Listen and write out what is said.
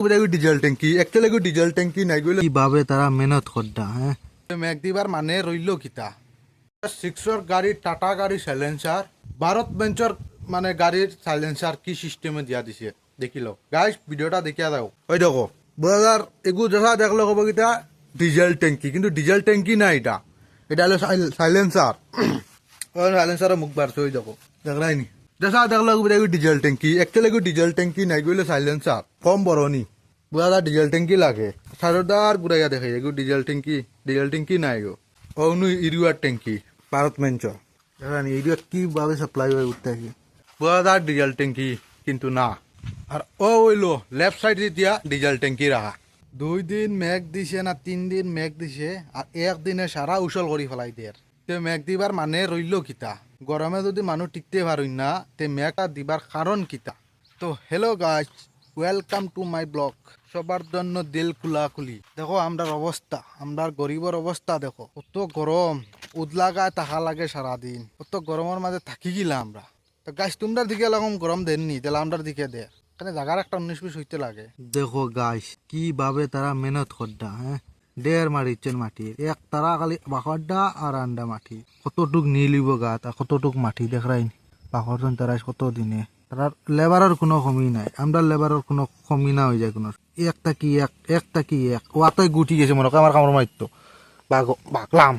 diesel ট্যাঙ্কি actually diesel ট্যাঙ্কি নাই গেলে কিভাবে তারা মেহনত করতা হ্যাঁ মেঘ দিবার মানে রইল কিতা সিক্সর গাড়ি টাটা গাড়ি সাইলেন্সার ভারত বেঞ্চর মানে গাড়ির সাইলেন্সার কি সিস্টেমে দিয়া দিছে দেখিল গাইস ভিডিওটা দেখিয়া দাও ওই দেখো বোঝার এগু দেখা দেখলো কব কিতা ডিজেল ট্যাঙ্কি কিন্তু ডিজেল ট্যাঙ্কি না এটা এটা হলো সাইলেন্সার ওই সাইলেন্সারের মুখ বাড়ছে ওই দেখো দেখলাই নি দেখা দেখলো ডিজেল ট্যাঙ্কি একচুয়ালি ডিজেল ট্যাঙ্কি নাই গেলে সাইলেন্সার কম বড় নি বোঝা ডিজেল ট্যাঙ্কি লাগে সারদার ঘুরাইয়া দেখে এগু ডিজেল ট্যাঙ্কি নাই গো অনু ইরিয়ার ট্যাঙ্কি ভারত মেঞ্চর দেখেন ইরিয়া কিভাবে সাপ্লাই হয়ে উঠতে বোঝা ডিজেল ট্যাঙ্কি কিন্তু না আর ও হইলো লেফট সাইড দিয়া ডিজেল ট্যাঙ্কি রাখা 2 দিন মেঘ দিছে না 3 দিন মেঘ দিছে আর একদিনে সারা উসল করে ফেলাই দিয়ে তে মেঘ দিবার মানে রইল কিতা গরমে যদি মানুষ টিকতে পারুন না তে মেঘটা দিবার কারণ কিতা তো hello guys welcome to my blog সবার জন্য দিল খুলি দেখো আমরার অবস্থা আমরার গরিবের অবস্থা দেখো কত গরম উদলা গায়ে তাহা লাগে সারাদিন কত গরমের মাঝে থাকি গিলা আমরা তো গাছ তোমরা দিকে এরকম গরম দেননি তাহলে আমরার দিকে দে এখানে জায়গার একটা 19-20 হইতে লাগে দেখো গাইস কিভাবে তারা মেহনত করতা হ্যাঁ দেড় মারিচ্ছেন মাটির এক তারা খালি বাখরডা আর আন্ডা মাটি কতটুক নিলিব গাত আর কতটুক মাটি দেখাই বাখরজন তারা কত দিনে তারা লেবারের কোনো কমি নাই আমরা লেবারের কোনো কমি না হয়ে যায় কোনো একটা কি এক ওয়াতাই গুটি গেছে মনে আমার কামড় মারতো বাগলাম